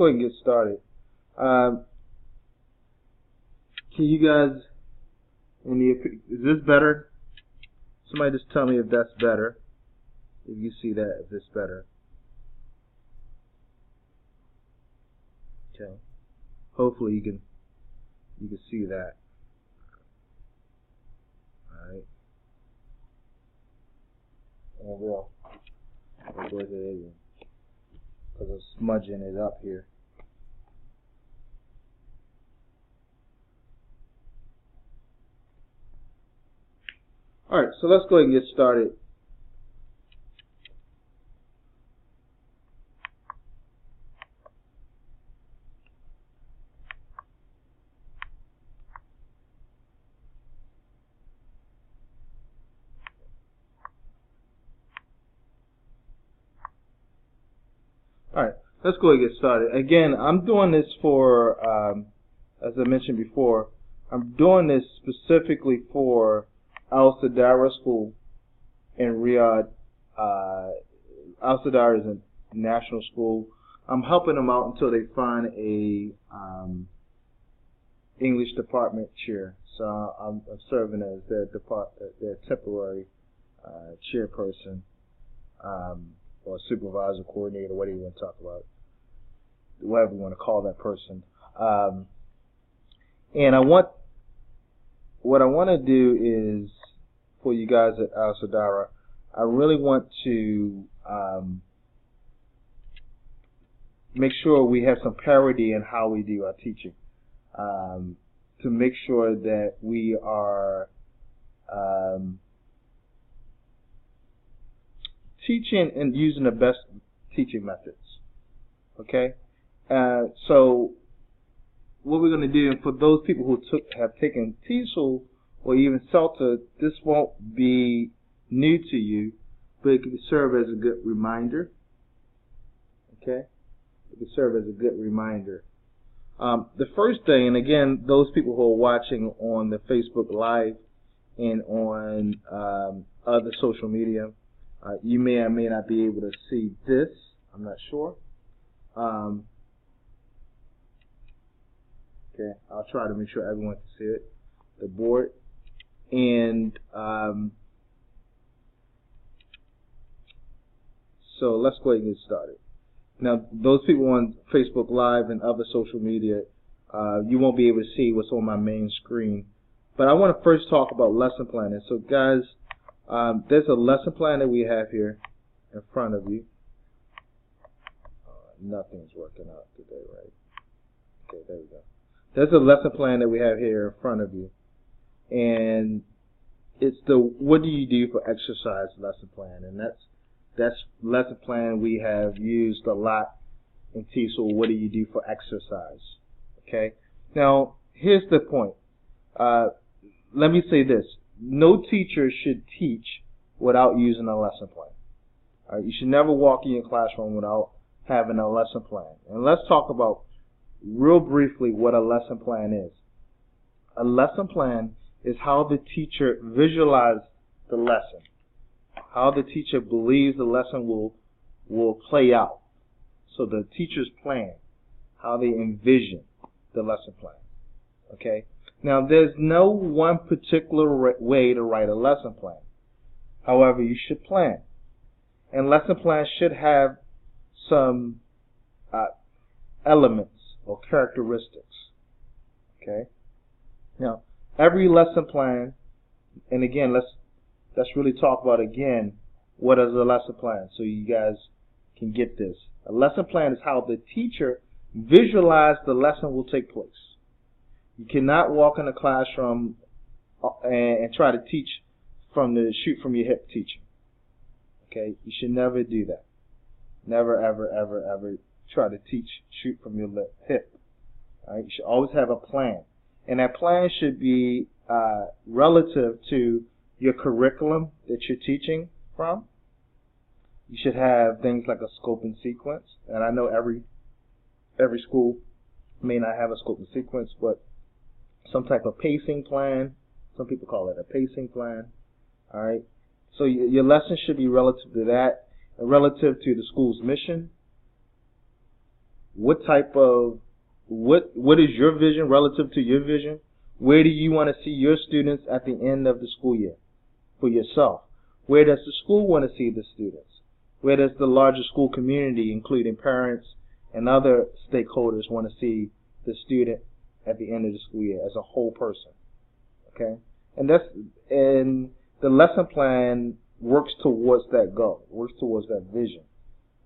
go ahead and get started. Can you guys, is this better? Somebody just tell me if that's better. If you see that, if it's better. Okay. Hopefully you can see that. All right. And we'll go ahead because I'm smudging it up here. All right, so let's go ahead and get started. All right, let's go ahead and get started. Again, I'm doing this for, as I mentioned before, I'm doing this specifically for Assadarah School in Riyadh. Assadarah is a national school. I'm helping them out until they find a English department chair. So I'm serving as their temporary chairperson. Or supervisor, coordinator, whatever you want to talk about, whatever you want to call that person. And what I want to do is, for you guys at Assadarah, I really want to make sure we have some parity in how we do our teaching, to make sure that we are teaching and using the best teaching methods. Okay, so what we're going to do, and for those people who have taken TESOL or even CELTA, this won't be new to you, but it can serve as a good reminder. Okay, it can serve as a good reminder. The first thing, and again, those people who are watching on the Facebook Live and on other social media, you may or may not be able to see this. I'm not sure. Okay, I'll try to make sure everyone can see it. The board. And so let's go ahead and get started. Now, those people on Facebook Live and other social media, you won't be able to see what's on my main screen. But I want to first talk about lesson planning. So, guys, there's a lesson plan that we have here in front of you. Nothing's working out today, right? Okay, there we go. There's a lesson plan that we have here in front of you. And it's the what do you do for exercise lesson plan. And that's lesson plan we have used a lot in TESOL. What do you do for exercise? Okay. Now, here's the point. Let me say this. No teacher should teach without using a lesson plan. All right, you should never walk in your classroom without having a lesson plan. And let's talk about real briefly what a lesson plan is. A lesson plan is how the teacher visualizes the lesson, how the teacher believes the lesson will play out. So the teacher's plan, how they envision the lesson plan. Okay? Now, there's no one particular way to write a lesson plan. However, you should plan. And lesson plans should have some elements or characteristics. Okay? Now, every lesson plan, and again, let's really talk about again what is a lesson plan so you guys can get this. A lesson plan is how the teacher visualizes the lesson will take place. You cannot walk in a classroom and try to teach from the shoot from your hip teaching. Okay? You should never do that. Never, ever, ever, ever try to teach shoot from your hip. All right? You should always have a plan. And that plan should be relative to your curriculum that you're teaching from. You should have things like a scope and sequence. And I know every school may not have a scope and sequence, but some type of pacing plan. Some people call it a pacing plan. All right. So your lesson should be relative to that, and relative to the school's mission, What type of, what is your vision relative to your vision? Where do you want to see your students at the end of the school year for yourself? Where does the school want to see the students? Where does the larger school community, including parents and other stakeholders, want to see the student at the end of the school year as a whole person? Okay, and the lesson plan works towards that goal, works towards that vision.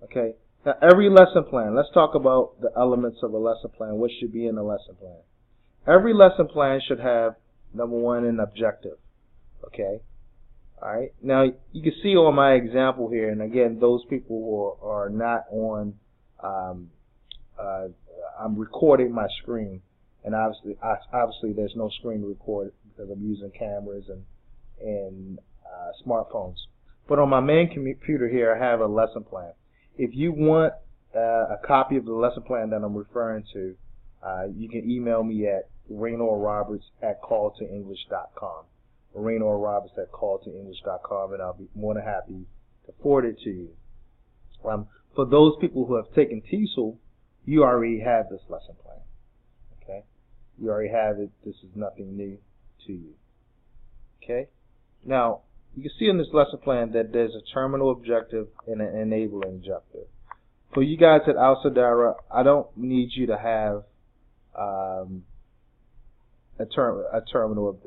Okay, now every lesson plan. Let's talk about the elements of a lesson plan. What should be in a lesson plan? Every lesson plan should have, number one, an objective. Okay. All right. Now you can see on my example here, and again, those people who are not on, I'm recording my screen, and obviously there's no screen to record because I'm using cameras and smartphones. But on my main computer here, I have a lesson plan. If you want a copy of the lesson plan that I'm referring to, you can email me at raynorroberts@calltoenglish.com. raynorroberts@calltoenglish.com, and I'll be more than happy to forward it to you. For those people who have taken TESOL, you already have this lesson plan. Okay, you already have it. This is nothing new to you. Okay, now you can see in this lesson plan that there's a terminal objective and an enabling objective. For you guys at Assadarah, I don't need you to have a terminal.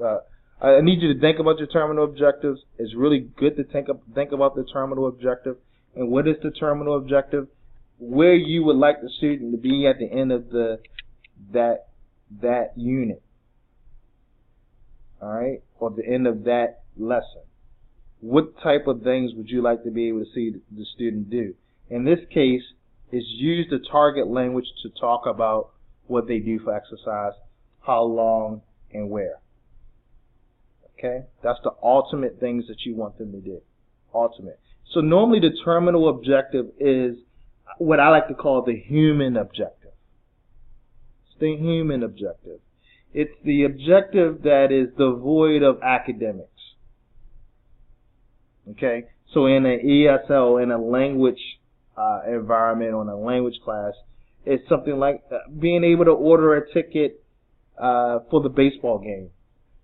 I need you to think about your terminal objectives. It's really good to think about the terminal objective. And what is the terminal objective? Where you would like the student to be at the end of that unit. All right, or the end of that lesson. What type of things would you like to be able to see the student do? In this case, it's use the target language to talk about what they do for exercise, how long, and where. Okay, that's the ultimate things that you want them to do. Ultimate. So normally the terminal objective is what I like to call the human objective. It's the human objective. It's the objective that is devoid of academics. Okay, so in an ESL, in a language environment, or in a language class, it's something like being able to order a ticket for the baseball game,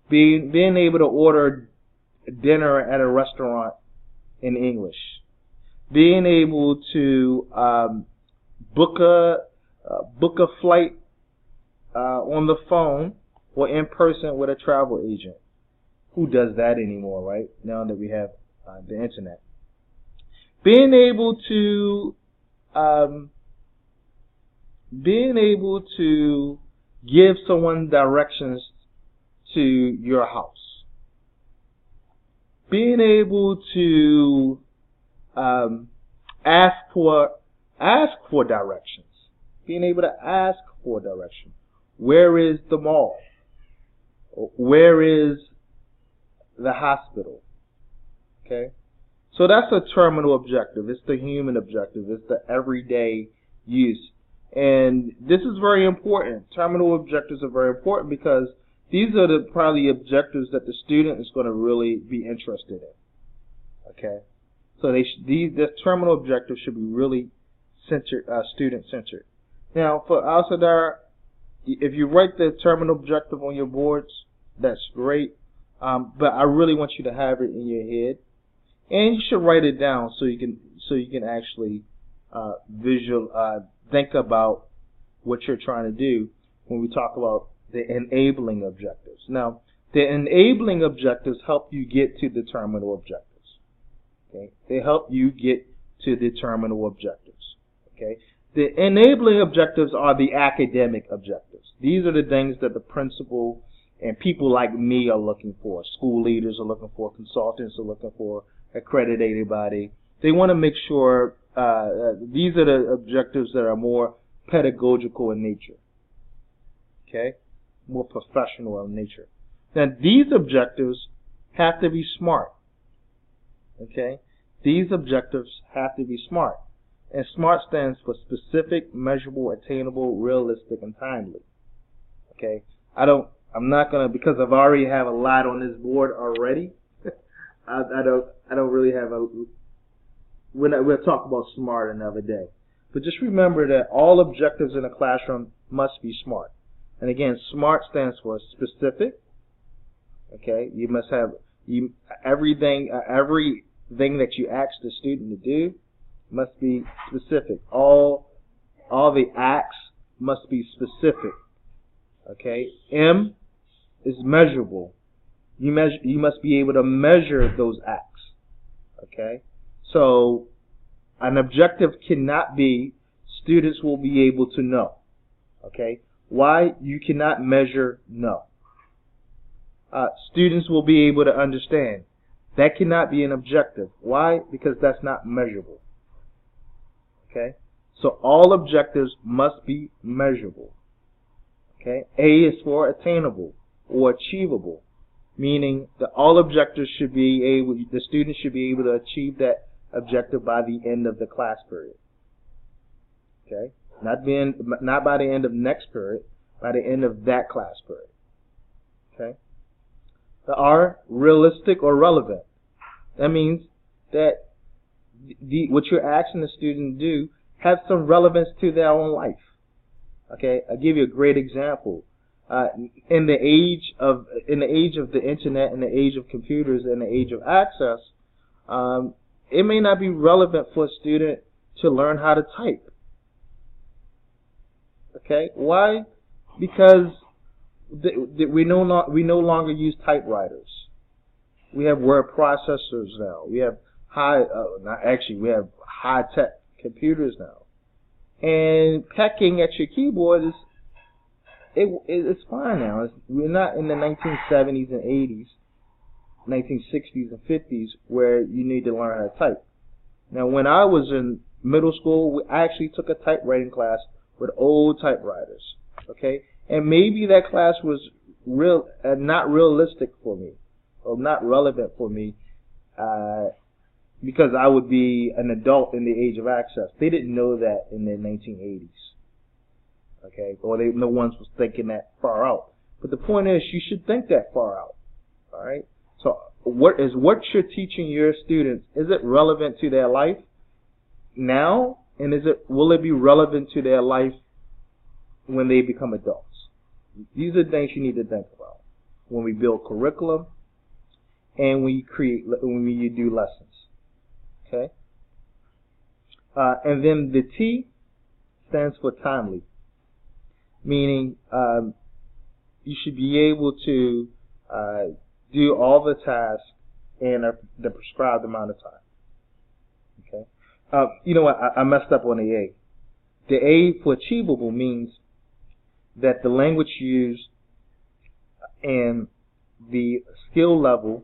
being able to order dinner at a restaurant in English, being able to book a flight on the phone or in person with a travel agent. Who does that anymore, right? Now that we have the internet. Being able to give someone directions to your house. Being able to ask for directions. Being able to ask for direction. Where is the mall? Where is the hospital? Okay, so that's a terminal objective. It's the human objective. It's the everyday use. And this is very important. Terminal objectives are very important because these are probably objectives that the student is going to really be interested in. Okay, so the terminal objectives should be really student-centered. Now, for Assadarah, if you write the terminal objective on your boards, that's great. But I really want you to have it in your head. And you should write it down so you can actually think about what you're trying to do when we talk about the enabling objectives. Now, the enabling objectives help you get to the terminal objectives. Okay, they help you get to the terminal objectives. Okay, the enabling objectives are the academic objectives. These are the things that the principal and people like me are looking for. School leaders are looking for. Consultants are looking for. Accredited body. They want to make sure these are the objectives that are more pedagogical in nature. Okay? More professional in nature. Now, these objectives have to be smart. Okay? These objectives have to be smart. And SMART stands for specific, measurable, attainable, realistic, and timely. Okay? I'm not going to, because I've already have a lot on this board already, I don't really have we'll talk about SMART another day. But just remember that all objectives in a classroom must be SMART. And again, SMART stands for specific. Okay, you must have everything that you ask the student to do must be specific. All the acts must be specific. Okay, M is measurable. You must be able to measure those acts. Okay, so an objective cannot be students will be able to know. Okay, why? You cannot measure no. Students will be able to understand. That cannot be an objective. Why? Because that's not measurable. Okay, so all objectives must be measurable. Okay, A is for attainable or achievable, meaning that all objectives should be able, the students should be able to achieve that objective by the end of the class period. Okay, not by the end of next period, by the end of that class period. Okay. The R, realistic or relevant. That means that what you're asking the student to do has some relevance to their own life. Okay, I'll give you a great example. In the age of the internet, in the age of computers, in the age of access, it may not be relevant for a student to learn how to type. Okay, why? Because we no longer use typewriters. We have word processors now. We have we have high-tech computers now. And pecking at your keyboard it's fine now. We're not in the 1970s and 80s, 1960s and 50s where you need to learn how to type. Now, when I was in middle school, I actually took a typewriting class with old typewriters. Okay, and maybe that class was not realistic for me, or not relevant for me, because I would be an adult in the age of access. They didn't know that in the 1980s. Okay, or no one was thinking that far out. But the point is, you should think that far out. All right. So, what you're teaching your students? Is it relevant to their life now, and will it be relevant to their life when they become adults? These are things you need to think about when we build curriculum and when you do lessons. Okay. And then the T stands for timely, meaning you should be able to do all the tasks in the prescribed amount of time. Okay. You know what? I messed up on the A. The A for achievable means that the language used and the skill level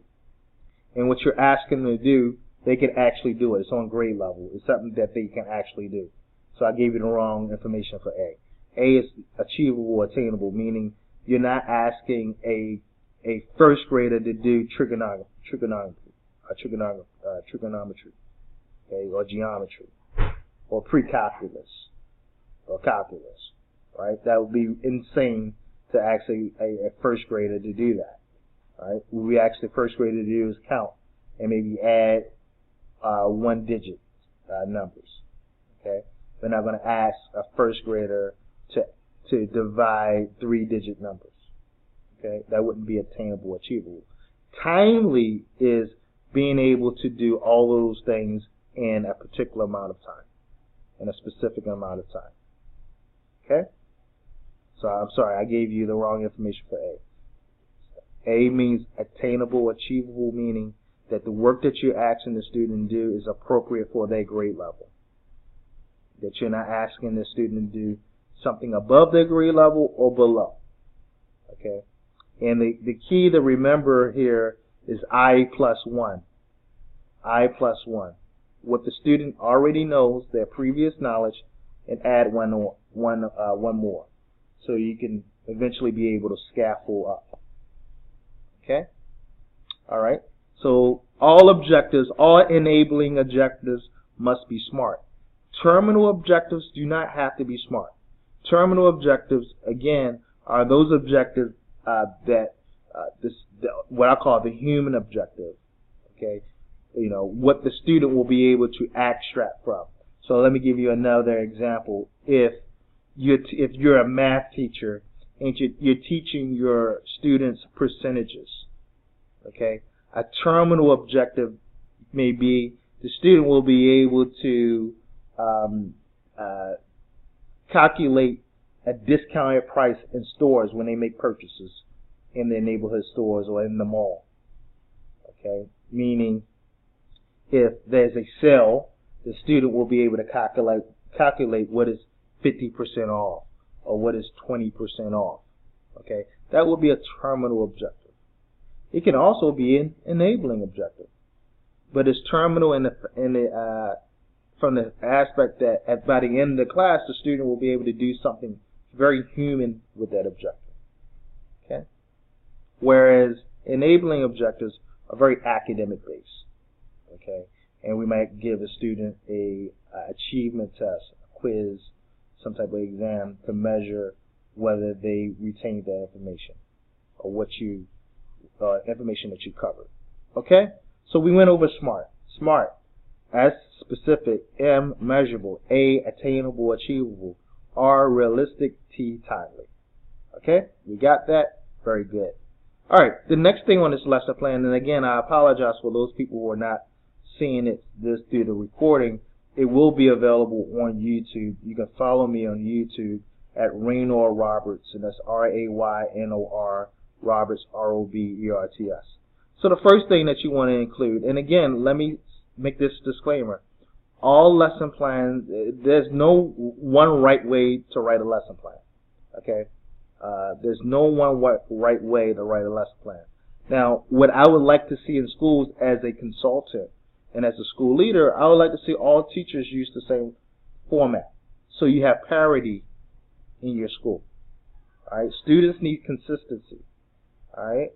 and what you're asking them to do, they can actually do it. It's on grade level. It's something that they can actually do. So I gave you the wrong information for A. A is achievable, attainable, meaning you're not asking a first grader to do trigonometry, okay, or geometry, or pre-calculus, or calculus, right? That would be insane to ask a first grader to do that, right? What we ask the first grader to do is count and maybe add one-digit numbers, okay? We're not going to ask a first grader to divide three-digit numbers. Okay, that wouldn't be attainable, achievable. Timely is being able to do all those things in a particular amount of time, in a specific amount of time. Okay? So I'm sorry, I gave you the wrong information for A. A means attainable, achievable, meaning that the work that you're asking the student to do is appropriate for their grade level. That you're not asking the student to do something above their grade level or below. Okay? And the key to remember here is I plus 1. I plus 1. What the student already knows, their previous knowledge, and add one more. So you can eventually be able to scaffold up. Okay? Alright? So all objectives, all enabling objectives must be SMART. Terminal objectives do not have to be SMART. Terminal objectives, again, are those objectives what I call the human objective. Okay, you know what the student will be able to abstract from. So let me give you another example. If you're a math teacher and you're teaching your students percentages, okay, a terminal objective may be the student will be able to calculate a discounted price in stores when they make purchases in their neighborhood stores or in the mall. Okay, meaning if there's a sale, the student will be able to calculate what is 50% off or what is 20% off. Okay, that would be a terminal objective. It can also be an enabling objective, but it's terminal from the aspect that by the end of the class, the student will be able to do something very human with that objective. Okay, whereas enabling objectives are very academic based. Okay, and we might give a student a achievement test, a quiz, some type of exam to measure whether they retained that information or what information that you covered. Okay, so we went over SMART. SMART: S, specific; M, measurable; A, attainable, achievable; R, realistic; T, timely. Okay, we got that? Very good. All right, the next thing on this lesson plan, and again, I apologize for those people who are not seeing this through the recording. It will be available on YouTube. You can follow me on YouTube at Raynor Roberts, and that's Raynor Roberts, Roberts. So the first thing that you want to include, and again, let me make this disclaimer: all lesson plans, there's no one right way to write a lesson plan. Okay, there's no one right way to write a lesson plan. Now, what I would like to see in schools as a consultant and as a school leader, I would like to see all teachers use the same format, so you have parity in your school. All right, students need consistency. All right,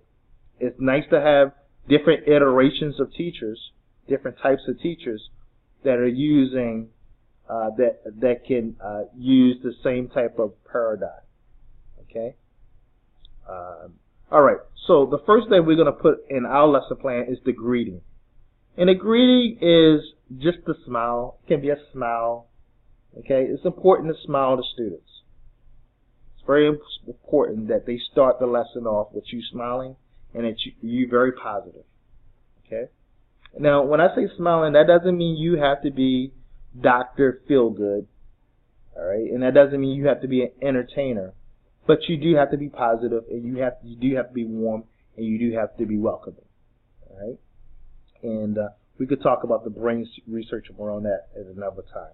it's nice to have different iterations of teachers, different types of teachers that are using that can use the same type of paradigm. Okay. All right. So the first thing we're going to put in our lesson plan is the greeting. And the greeting is just a smile. It can be a smile. Okay. It's important to smile to students. It's very important that they start the lesson off with you smiling and that you're very positive. Okay. Now, when I say smiling, that doesn't mean you have to be Dr. Feelgood. All right. And that doesn't mean you have to be an entertainer. But you do have to be positive, and you do have to be warm, and you do have to be welcoming. All right. And we could talk about the brain research around that at another time.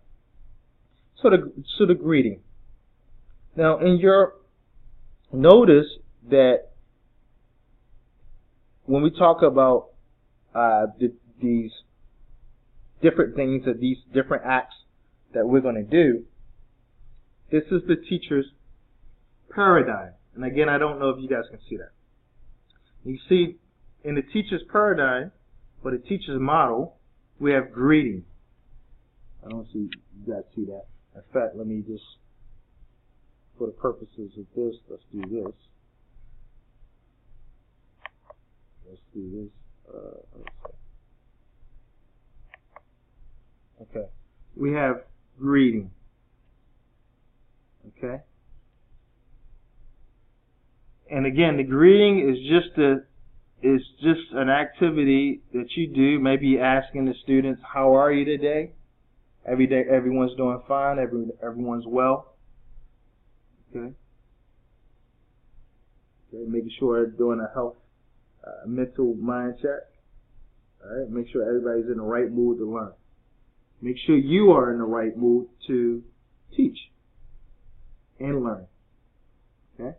So the greeting. Now, in your notice that when we talk about these different things, or these different acts that we're going to do, this is the teacher's paradigm. And again, I don't know if you guys can see that. You see, in the teacher's paradigm, or the teacher's model, we have greeting. I don't see you guys see that. In fact, let me just, for the purposes of this, let's do this. Let's do this. Okay. We have greeting. Okay. And again, the greeting is just an activity that you do, maybe asking the students, how are you today? Every day, everyone's doing fine, everyone's well. Okay. Making sure they're doing a health, mental mind check. All right. Make sure everybody's in the right mood to learn. Make sure you are in the right mood to teach and learn. Okay.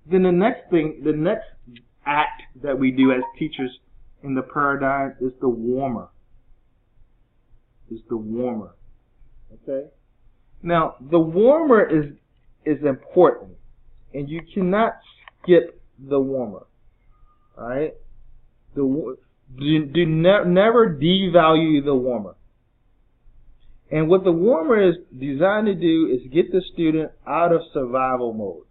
Then the next act that we do as teachers in the paradigm is the warmer. Okay? Now, the warmer is important, and you cannot skip the warmer. All right? Never devalue the warmer. And what the warmer is designed to do is get the student out of survival mode,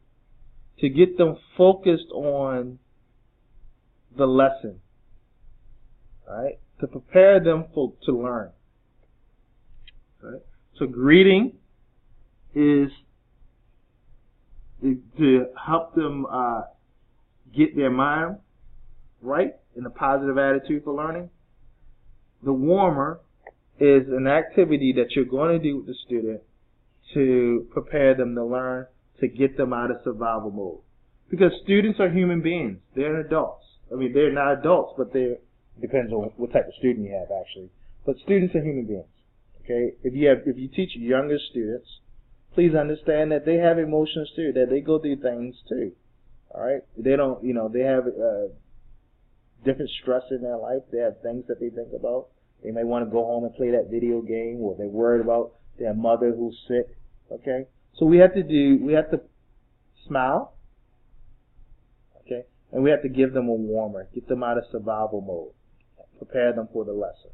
to get them focused on the lesson, all right? To prepare them to learn. All So greeting is to help them get their mind right in a positive attitude for learning. The warmer is an activity that you're going to do with the student to prepare them to learn, to get them out of survival mode. Because students are human beings. They're adults. I mean, they're not adults, but depends on what type of student you have, actually. But students are human beings. Okay? If you teach younger students, please understand that they have emotions too, that they go through things too. All right? They don't, they have different stress in their life. They have things that they think about. They may want to go home and play that video game, or they're worried about their mother who's sick. Okay? So we have to smile. Okay? And we have to give them a warmer, get them out of survival mode, prepare them for the lesson.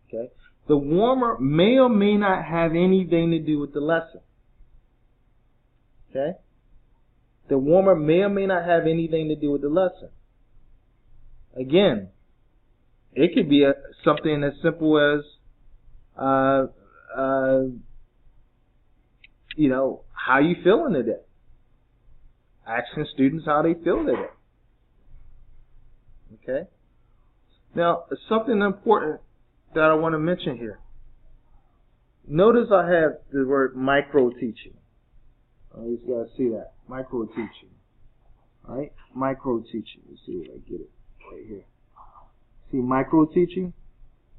Okay? The warmer may or may not have anything to do with the lesson. Okay? The warmer may or may not have anything to do with the lesson. Again, it could be something as simple as, how you feeling today? Asking students how they feel today. Okay? Now, something important that I want to mention here. Notice I have the word micro-teaching. You guys see that? Micro-teaching. Alright? Micro-teaching. Let's see if I get it right here. See micro-teaching?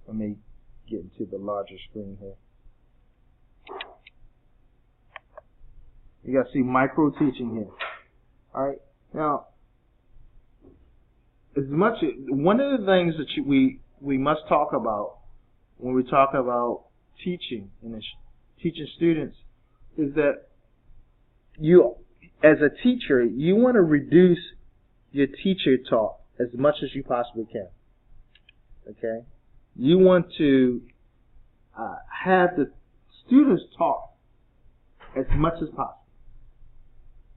Let me get into the larger screen here. You guys see micro-teaching here. Alright? Now, one of the things that we must talk about when we talk about teaching and teaching students is that you, as a teacher, you want to reduce your teacher talk as much as you possibly can. Okay? You want to have the students talk as much as possible.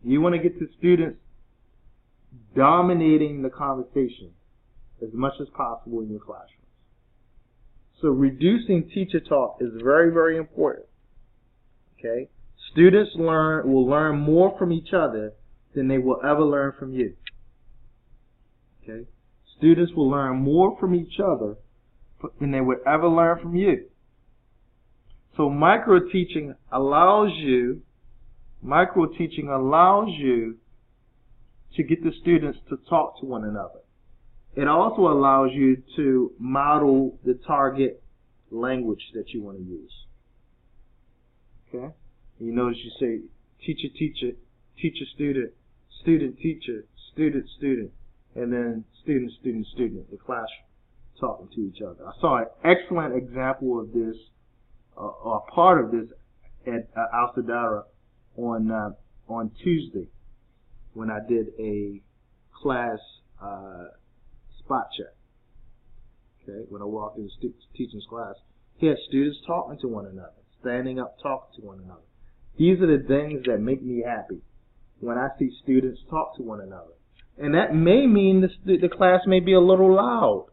You want to get the students dominating the conversation as much as possible in your classroom. So reducing teacher talk is very, very important. Okay? Students will learn more from each other than they will ever learn from you. Okay? Students will learn more from each other than they would ever learn from you. So micro-teaching allows you to get the students to talk to one another. It also allows you to model the target language that you want to use. Okay? You notice you say teacher, teacher, teacher, student, student, teacher, student, student, and then student, student, student, the class talking to each other. I saw an excellent example of this, or part of this, at Assadarah on Tuesday when I did a class spot check. Okay, when I walked into the teaching's class, he had students talking to one another, standing up, talking to one another. These are the things that make me happy when I see students talk to one another. And that may mean the class may be a little loud,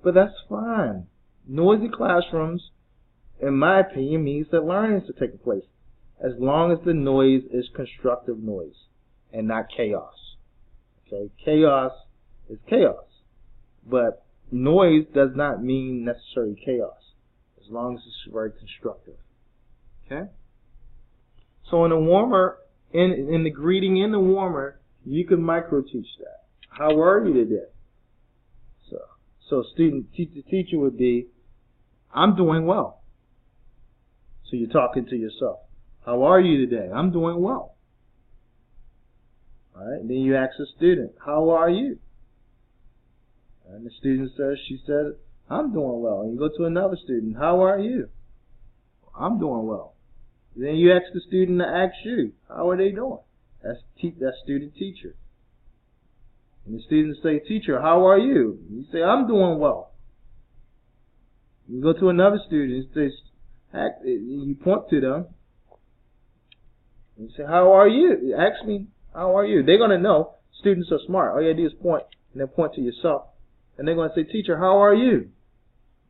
but that's fine. Noisy classrooms, in my opinion, means that learning is taking place, as long as the noise is constructive noise and not chaos. Okay, chaos is chaos, but noise does not mean necessarily chaos, as long as it's very constructive. Okay. So in the warmer, in the greeting in the warmer, you can micro-teach that. How are you today? So teacher would be, I'm doing well. So you're talking to yourself. How are you today? I'm doing well. All right. Then you ask the student, how are you? And the student says, she said, I'm doing well. And you go to another student, how are you? I'm doing well. Then you ask the student to ask you, how are they doing? That's student teacher. And the students say, teacher, how are you? And you say, I'm doing well. You go to another student and you point to them and you say, how are you? Ask me, how are you? They're going to know. Students are smart. All you have to do is point, and then point to yourself. And they're going to say, teacher, how are you?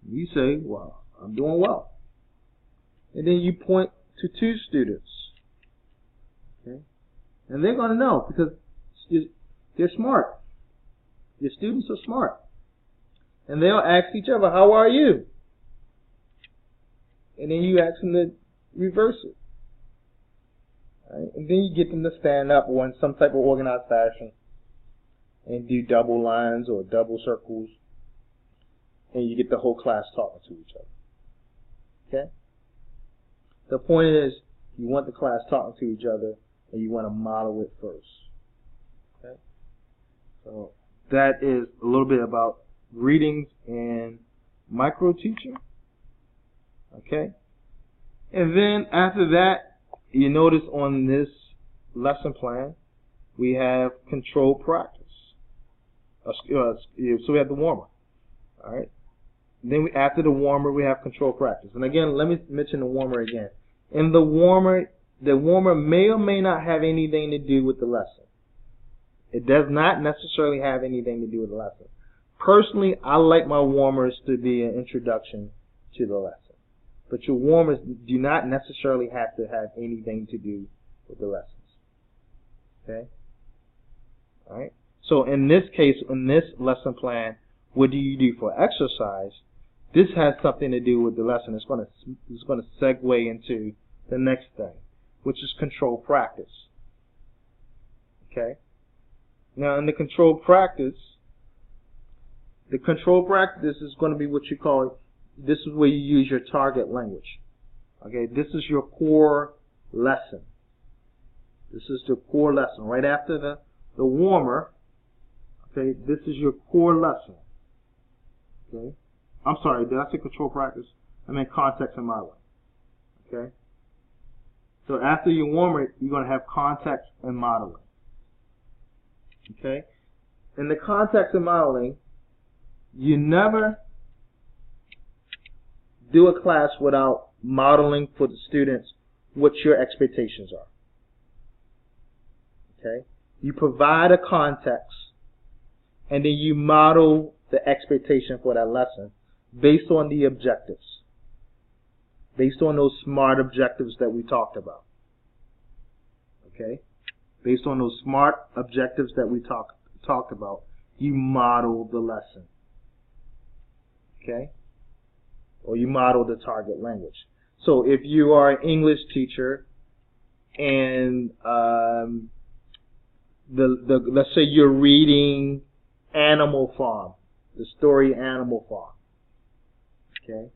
You say, well, I'm doing well. and then you point to 2 students. Okay? And they're going to know because they're smart. Your students are smart. And they'll ask each other, how are you? And then you ask them to reverse it. Right? And then you get them to stand up or in some type of organized fashion and do double lines or double circles. And you get the whole class talking to each other. Okay? The point is, you want the class talking to each other and you want to model it first. Okay? So that is a little bit about readings and micro teaching. Okay? And then after that, you notice on this lesson plan, we have controlled practice. So we have the warmer. All right? Then after the warmer, we have controlled practice. And again, let me mention the warmer again. In the warmer may or may not have anything to do with the lesson. It does not necessarily have anything to do with the lesson. Personally, I like my warmers to be an introduction to the lesson. But your warmers do not necessarily have to have anything to do with the lessons. Okay? All right? So in this case, in this lesson plan, what do you do for exercise? This has something to do with the lesson. It's going to segue into the next thing, which is controlled practice. Okay? Now, in the controlled practice is going to be what you call, this is where you use your target language. Okay? This is your core lesson. This is the core lesson. Right after the warmer, okay, this is your core lesson. Okay? I'm sorry, did I say control practice? I meant context and modeling. Okay? So after your warmer, you're going to have context and modeling. Okay? In the context and modeling, you never do a class without modeling for the students what your expectations are. Okay? You provide a context, and then you model the expectation for that lesson based on the objectives. Based on those SMART objectives that we talked about. Okay? Based on those SMART objectives that we talked about, you model the lesson. Okay? Or you model the target language. So if you are an English teacher and let's say you're reading Animal Farm, the story Animal Farm. Okay?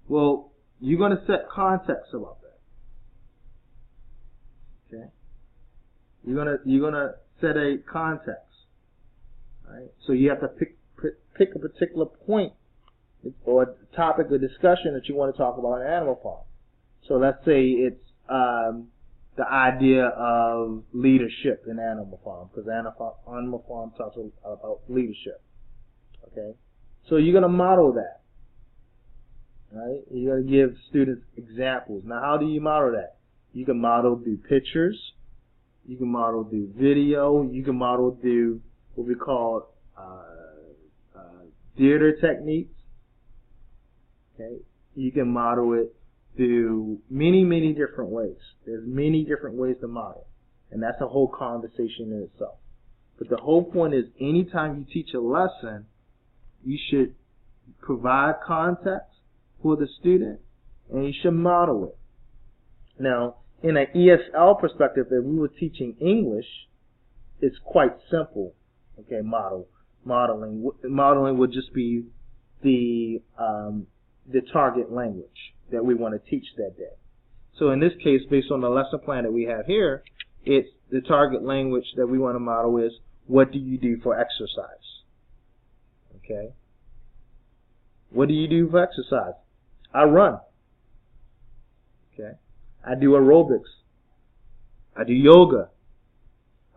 Well, you're going to set context about that. Okay? You're gonna set a context. Right? So you have to pick a particular point or topic of discussion that you want to talk about in Animal Farm. So let's say it's the idea of leadership in Animal Farm, because Animal Farm talks about leadership. Okay? So you're going to model that. Right? You're going to give students examples. Now, how do you model that? You can model through pictures. You can model through video. You can model through what we call theater techniques. Okay? You can model it through many, many different ways. There's many different ways to model. And that's a whole conversation in itself. But the whole point is, anytime you teach a lesson, you should provide context for the student, and you should model it. Now, in an ESL perspective, if we were teaching English, it's quite simple. Okay, modeling would just be the target language that we want to teach that day. So in this case, based on the lesson plan that we have here, it's the target language that we want to model is, what do you do for exercise? Okay? What do you do for exercise? I run. Okay? I do aerobics. I do yoga.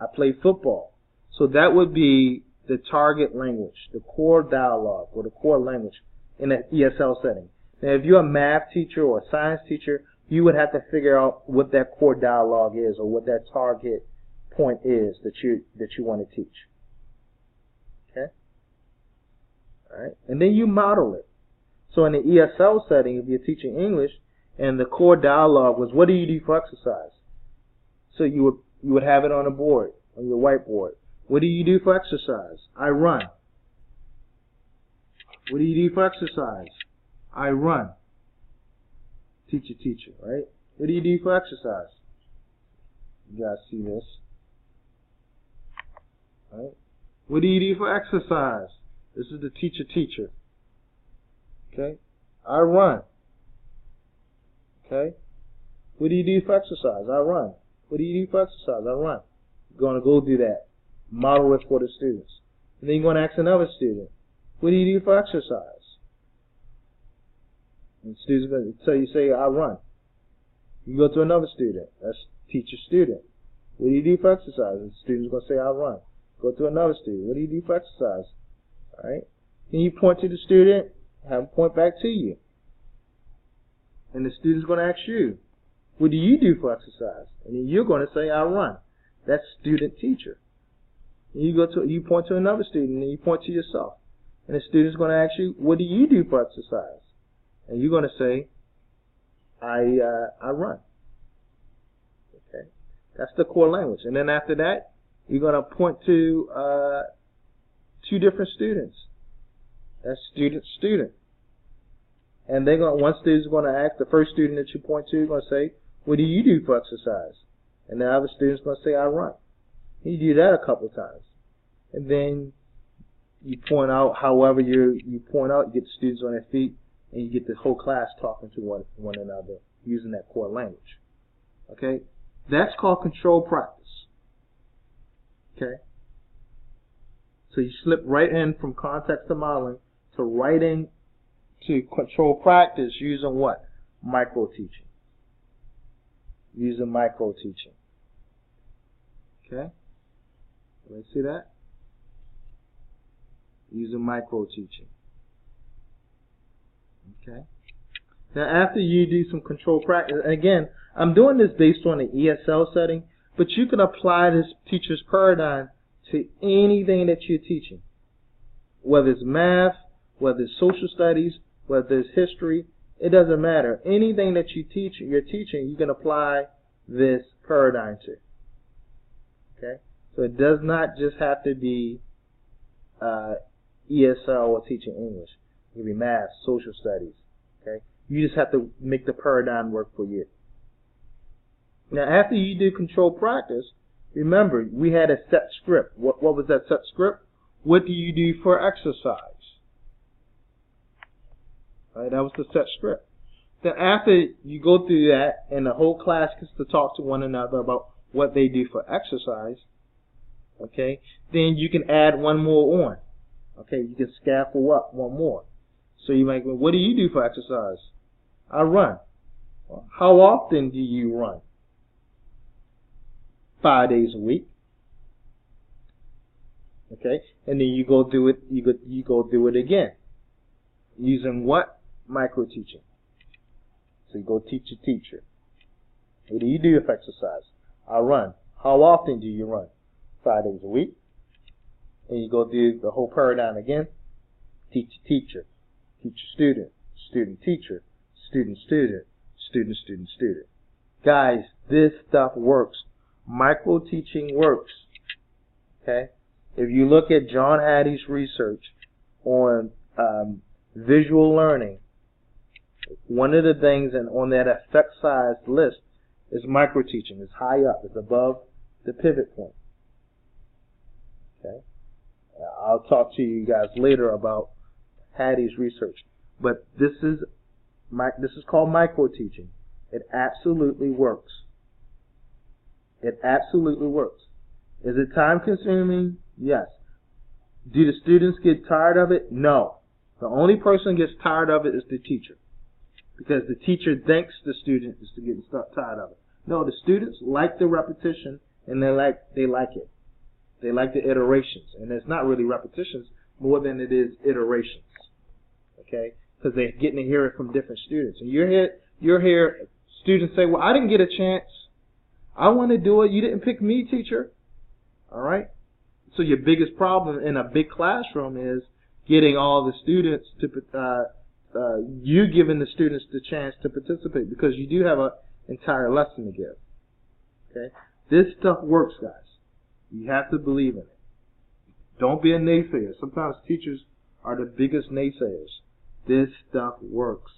I play football. So that would be the target language, the core dialogue, or the core language in an ESL setting. Now, if you're a math teacher or a science teacher, you would have to figure out what that core dialogue is, or what that target point is that you want to teach. Okay? All right? And then you model it. So in the ESL setting, if you're teaching English And the core dialogue was, what do you do for exercise? So you would have it on a board, on your whiteboard. What do you do for exercise? I run. What do you do for exercise? I run. Teacher, teacher, right? What do you do for exercise? You guys see this? Right? What do you do for exercise? This is the teacher, teacher. Okay? I run. Okay? What do you do for exercise? I run. What do you do for exercise? I run. You're going to go do that. Model it for the students. And then you're going to ask another student, what do you do for exercise? And the student's going to tell you, say, I run. You go to another student. That's teacher, student. What do you do for exercise? And the student's going to say, I run. Go to another student. What do you do for exercise? All right? Then you point to the student, have them point back to you. And the student's going to ask you, what do you do for exercise? And then you're going to say, I run. That's student, teacher. And you point to another student, and you point to yourself. And the student's going to ask you, what do you do for exercise? And you're going to say, I run. Okay? That's the core language. And then after that, you're going to point to two different students. That's student, student. And one student's going to ask, the first student that you point to, going to say, what do you do for exercise? And the other student's going to say, I run. You do that a couple of times. And then you point out, however you point out, you get the students on their feet, and you get the whole class talking to one another using that core language. Okay? That's called controlled practice. Okay? So you slip right in from context to modeling to writing to controlled practice using what? Micro-teaching. Using micro-teaching. Okay? Let's see that? Using micro-teaching. Okay? Now after you do some controlled practice, and again, I'm doing this based on the ESL setting, but you can apply this teacher's paradigm to anything that you're teaching. Whether it's math, whether it's social studies, whether it's history, it doesn't matter. Anything that you're teaching, you can apply this paradigm to. Okay? So it does not just have to be ESL or teaching English. It can be math, social studies. Okay? You just have to make the paradigm work for you. Now after you do controlled practice, remember we had a set script. What was that set script? What do you do for exercise? Right, that was the set script. Then after you go through that and the whole class gets to talk to one another about what they do for exercise, okay, then you can add one more on. Okay, you can scaffold up one more. So you might go, what do you do for exercise? I run. How often do you run? 5 days a week. Okay, and then you go do it. You go do it again. Using what? Micro-teaching. So you go teach a teacher. What do you do for exercise? I run. How often do you run? 5 days a week. And you go do the whole paradigm again. Teach a teacher. Teach a student. Student teacher. Student student. Student student student. Guys, this stuff works. Micro-teaching works. Okay? If you look at John Hattie's research on visual learning, one of the things on that effect size list is micro-teaching. It's high up. It's above the pivot point. Okay? I'll talk to you guys later about Hattie's research. But this is called micro-teaching. It absolutely works. It absolutely works. Is it time-consuming? Yes. Do the students get tired of it? No. The only person who gets tired of it is the teacher. Because the teacher thinks the student is getting tired of it. No, the students like the repetition and they like it. They like the iterations. And it's not really repetitions more than it is iterations. Okay? Because they're getting to hear it from different students. And you're here, students say, well, I didn't get a chance. I want to do it. You didn't pick me, teacher. All right? So your biggest problem in a big classroom is getting all the students to you giving the students the chance to participate, because you do have an entire lesson to give. Okay, this stuff works, guys. You have to believe in it. Don't be a naysayer. Sometimes teachers are the biggest naysayers. This stuff works.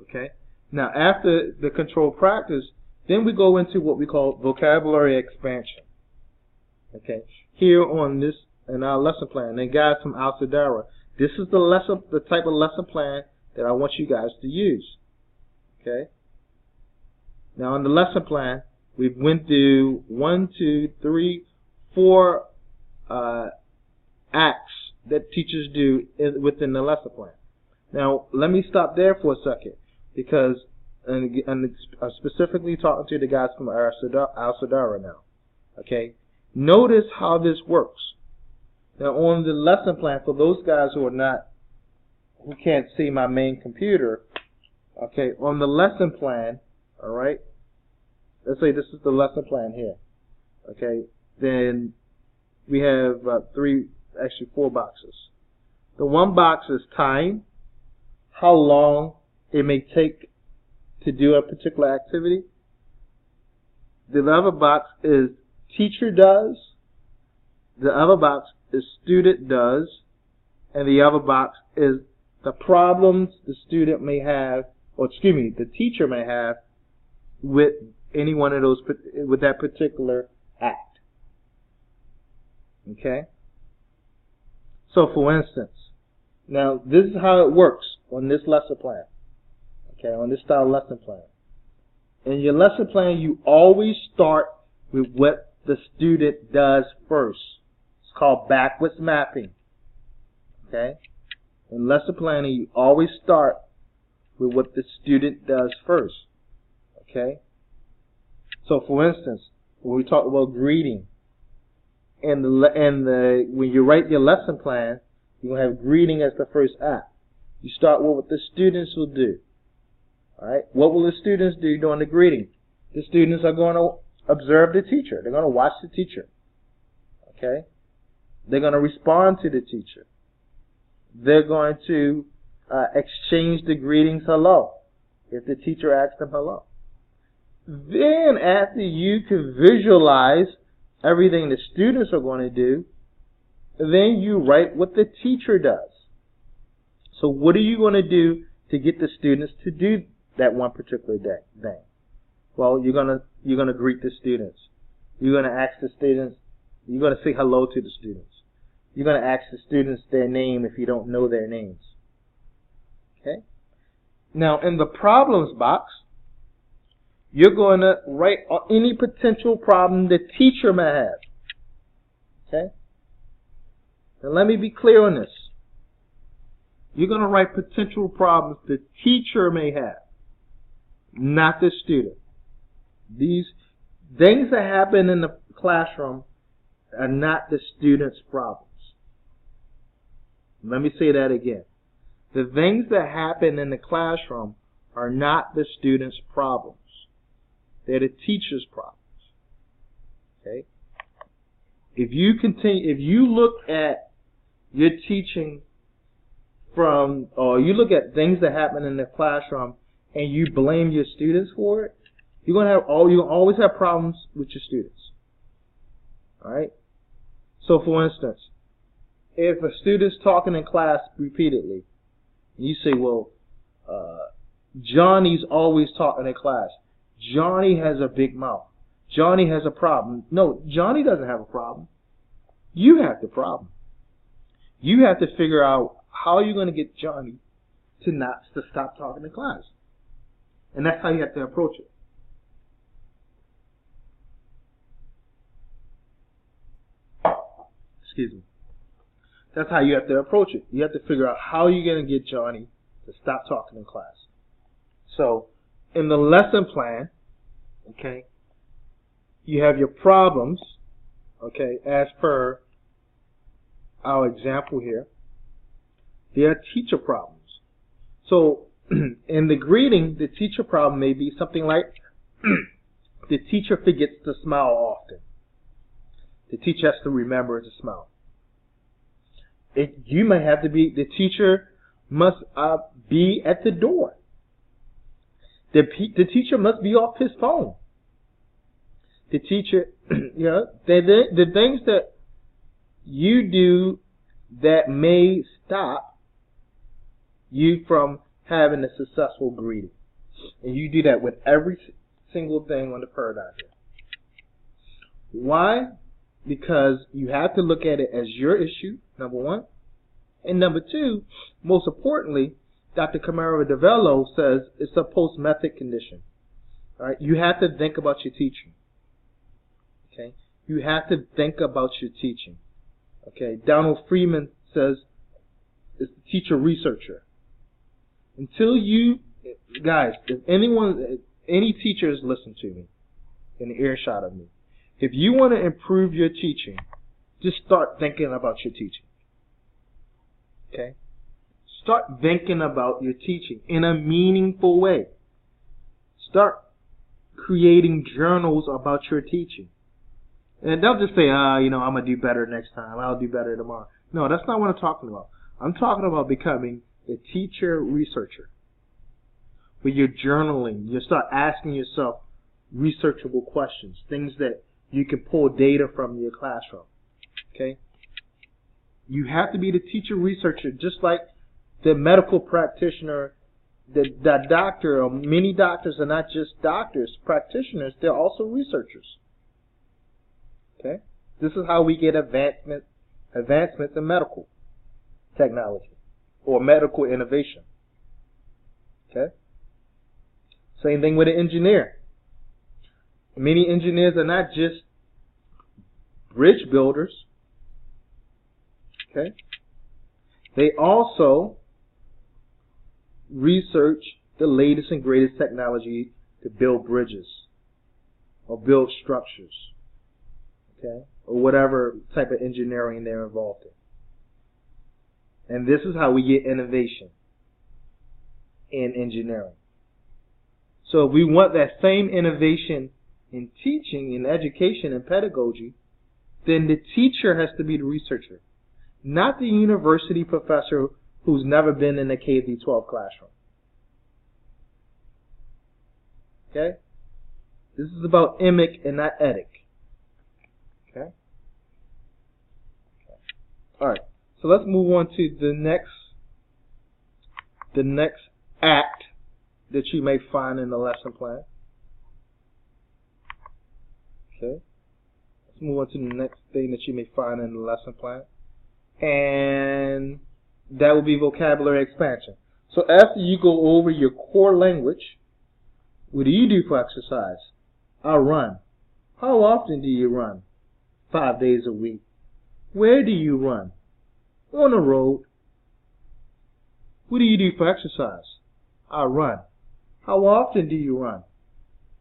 Okay. Now, after the controlled practice, then we go into what we call vocabulary expansion. Okay. Here on this in our lesson plan, and guys from Assadarah, this is the type of lesson plan that I want you guys to use. Okay. Now, on the lesson plan, we went through 1, 2, 3, 4 acts that teachers do within the lesson plan. Now, let me stop there for a second, because and I'm specifically talking to the guys from Assadarah now. Okay, notice how this works. Now, on the lesson plan, for those guys who can't see my main computer, okay, on the lesson plan, all right, let's say this is the lesson plan here. Okay, then we have 4 boxes. The one box is time, how long it may take to do a particular activity. The other box is teacher does. The other box is student does. And the other box is the problems the student may have, or excuse me, the teacher may have with any one of those, with that particular act. Okay? So, for instance, now this is how it works on this lesson plan. Okay, on this style lesson plan. In your lesson plan, you always start with what the student does first. It's called backwards mapping. Okay? In lesson planning, you always start with what the student does first. Okay? So, for instance, when we talk about greeting, when you write your lesson plan, you're going to have greeting as the first act. You start with what the students will do. Alright, what will the students do during the greeting? The students are going to observe the teacher. They're going to watch the teacher. Okay? They're going to respond to the teacher. They're going to exchange the greetings hello, if the teacher asks them hello. Then, after you can visualize everything the students are going to do, then you write what the teacher does. So what are you going to do to get the students to do that one particular thing? Well, you're gonna greet the students. You're gonna ask the students. You're gonna say hello to the students. You're gonna ask the students their name if you don't know their names. Okay. Now, in the problems box, you're going to write any potential problem the teacher may have. Okay. Now, let me be clear on this. You're going to write potential problems the teacher may have, not the student. These things that happen in the classroom are not the student's problems. Let me say that again. The things that happen in the classroom are not the student's problems. They're the teacher's problems. Okay? If you look at your teaching or you look at things that happen in the classroom and you blame your students for it, you're gonna always have problems with your students. Alright? So, for instance, if a student's talking in class repeatedly, you say, well, Johnny's always talking in class. Johnny has a big mouth. Johnny has a problem. No, Johnny doesn't have a problem. You have the problem. You have to figure out how you're going to get Johnny to stop talking in class. And that's how you have to approach it. Excuse me. That's how you have to approach it. You have to figure out how you're going to get Johnny to stop talking in class. So, in the lesson plan, okay, you have your problems, okay, as per our example here. They are teacher problems. So, in the greeting, the teacher problem may be something like the teacher forgets to smile often. The teacher has to remember to smile. You may have to be, the teacher must be at the door. The teacher must be off his phone. The teacher, the things that you do that may stop you from having a successful greeting. And you do that with every single thing on the paradigm here. Why? Because you have to look at it as your issue, number one. And number two, most importantly, Dr. Camara Devello says it's a post-method condition. All right? You have to think about your teaching. Okay? You have to think about your teaching. Okay? Donald Freeman says it's the teacher researcher. Until you, guys, if any teachers listen to me, in the earshot of me, if you want to improve your teaching, just start thinking about your teaching. Okay? Start thinking about your teaching in a meaningful way. Start creating journals about your teaching. And don't just say, I'm going to do better next time. I'll do better tomorrow. No, that's not what I'm talking about. I'm talking about becoming a teacher researcher. Where you're journaling. You start asking yourself researchable questions. Things that you can pull data from your classroom. Okay? You have to be the teacher researcher, just like the medical practitioner, the doctor, or many doctors are not just doctors, practitioners, they're also researchers. Okay? This is how we get advancements in medical technology or medical innovation. Okay? Same thing with an engineer. Many engineers are not just bridge builders. Okay? They also research the latest and greatest technology to build bridges or build structures. Okay? Or whatever type of engineering they're involved in. And this is how we get innovation in engineering. So if we want that same innovation in teaching, in education, and pedagogy, then the teacher has to be the researcher, not the university professor who's never been in a K-12 classroom. Okay? This is about emic and not etic. Okay? Alright, so let's move on to the next act that you may find in the lesson plan. Okay? Let's move on to the next thing that you may find in the lesson plan. And that will be vocabulary expansion. So after you go over your core language, what do you do for exercise? I run. How often do you run? 5 days a week. Where do you run? On the road. What do you do for exercise? I run. How often do you run?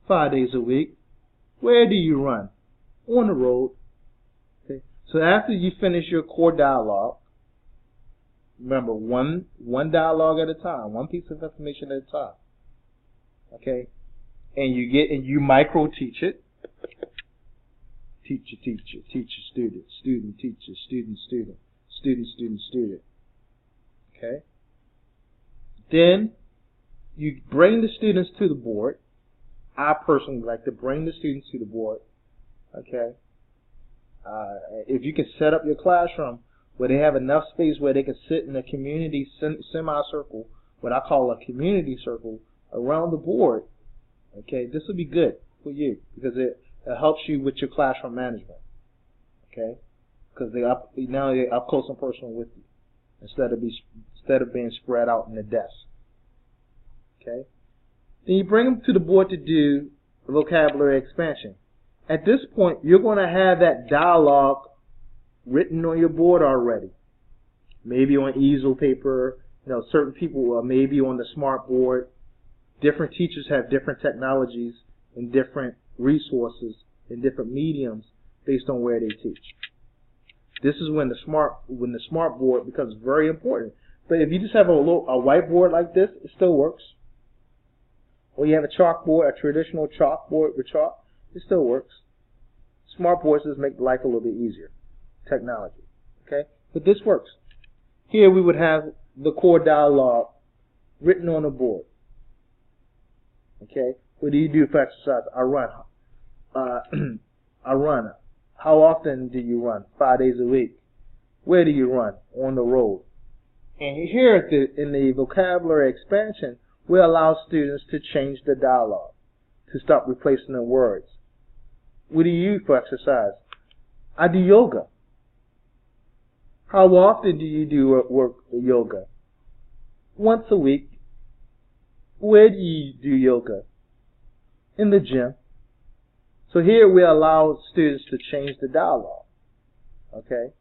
5 days a week. Where do you run? On the road. Okay. So after you finish your core dialogue, remember one dialogue at a time, one piece of information at a time. Okay? And you micro teach it. Teacher, teacher, teacher, student, student, teacher, student, student, student, student, student. Okay? Then you bring the students to the board. I personally like to bring the students to the board. Okay? If you can set up your classroom where they have enough space where they can sit in a community semicircle, what I call a community circle, around the board, okay, this will be good for you because it helps you with your classroom management. Okay? Because they're up close and personal with you instead of being spread out in the desk. Okay? Then you bring them to the board to do vocabulary expansion. At this point, you're going to have that dialogue written on your board already. Maybe on easel paper. Certain people are maybe on the smart board. Different teachers have different technologies and different resources and different mediums based on where they teach. This is when the smart board becomes very important. But if you just have a whiteboard like this, it still works. Or you have a chalkboard, a traditional chalkboard with chalk, it still works. Smart boards just make life a little bit easier. Technology. Okay? But this works. Here we would have the core dialogue written on the board. Okay? What do you do for exercise? I run. I run. How often do you run? 5 days a week. Where do you run? On the road. And here in the vocabulary expansion, we allow students to change the dialogue, to stop replacing the words. What do you do for exercise? I do yoga. How often do you do yoga? Once a week. Where do you do yoga? In the gym. So here we allow students to change the dialogue. Okay?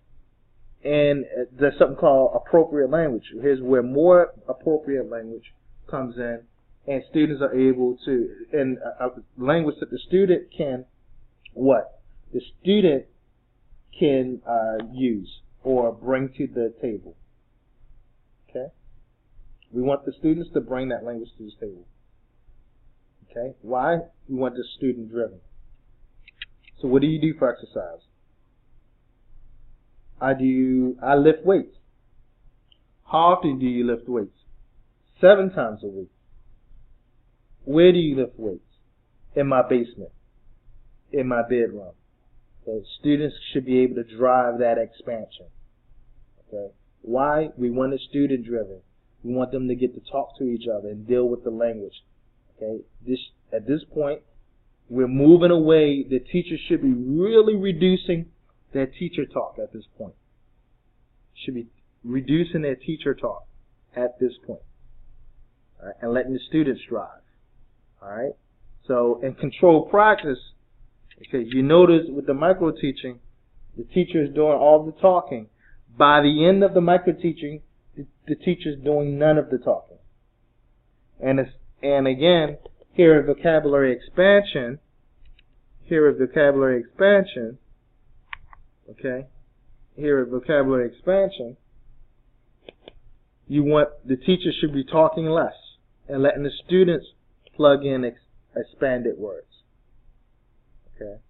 And there's something called appropriate language. Here's where more appropriate language comes in, and students are able to, and language that the student can, the student can use or bring to the table. Okay? We want the students to bring that language to the table. Okay? Why? We want the student driven. So what do you do for exercise? I lift weights. How often do you lift weights? 7 times a week. Where do you lift weights? In my basement. In my bedroom. Okay. Students should be able to drive that expansion. Okay. Why? We want it student driven. We want them to get to talk to each other and deal with the language. Okay. At this point, we're moving away. The teacher should be really reducing their teacher talk at this point. Should be reducing their teacher talk at this point. All right, and letting the students drive. All right. So in controlled practice, okay, you notice with the micro teaching, the teacher is doing all the talking. By the end of the micro teaching, the teacher is doing none of the talking. And again, here at vocabulary expansion. Okay, here at vocabulary expansion, you want the teacher should be talking less and letting the students plug in expanded words. Okay.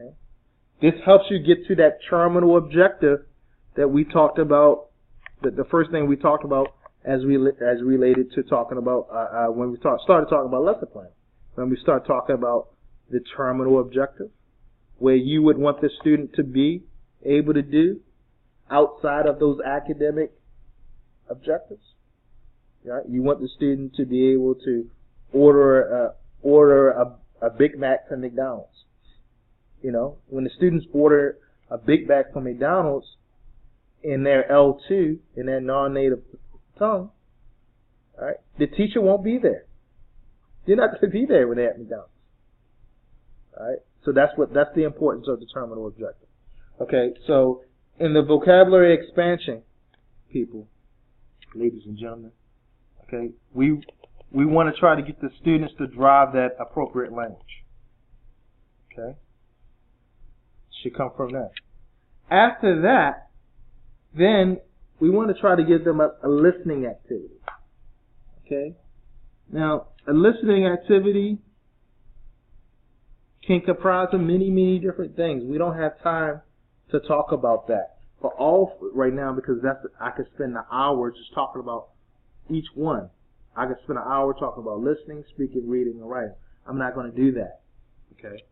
Okay. This helps you get to that terminal objective that we talked about. The first thing we talked about as related to talking about when we started talking about lesson plan. When we start talking about the terminal objective, where you would want the student to be able to do outside of those academic objectives. Right? You want the student to be able to order a Big Mac from McDonald's. You know, when the students order a Big Mac from McDonald's in their L2, in their non-native tongue, all right, the teacher won't be there. You're not going to be there when they're at McDonald's. All right? So that's the importance of the terminal objective. Okay, so in the vocabulary expansion, people, ladies and gentlemen, okay, we want to try to get the students to drive that appropriate language. Okay? Should come from that. After that, then we want to try to give them a listening activity. Okay? Now, a listening activity can comprise of many, many different things. We don't have time to talk about that for all right now, because I could spend an hour just talking about each one. I could spend an hour talking about listening, speaking, reading, and writing. I'm not going to do that. Okay?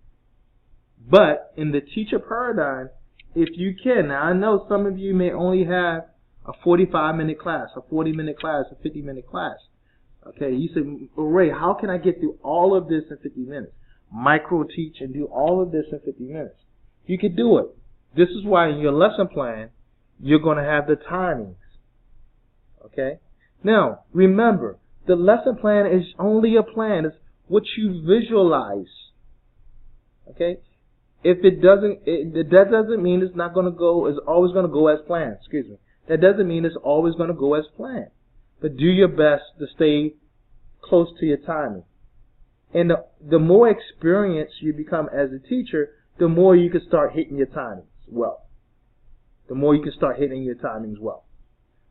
But in the teacher paradigm, if you can, now I know some of you may only have a 45-minute class, a 40-minute class, a 50-minute class. Okay, you say, well, Ray, how can I get through all of this in 50 minutes? Micro teach and do all of this in 50 minutes. You could do it. This is why in your lesson plan, you're going to have the timings. Okay? Now, remember, the lesson plan is only a plan. It's what you visualize. Okay? If it doesn't, that doesn't mean it's not going to go, it's always going to go as planned. Excuse me. That doesn't mean it's always going to go as planned. But do your best to stay close to your timing. And the more experienced you become as a teacher, the more you can start hitting your timings well. The more you can start hitting your timings well.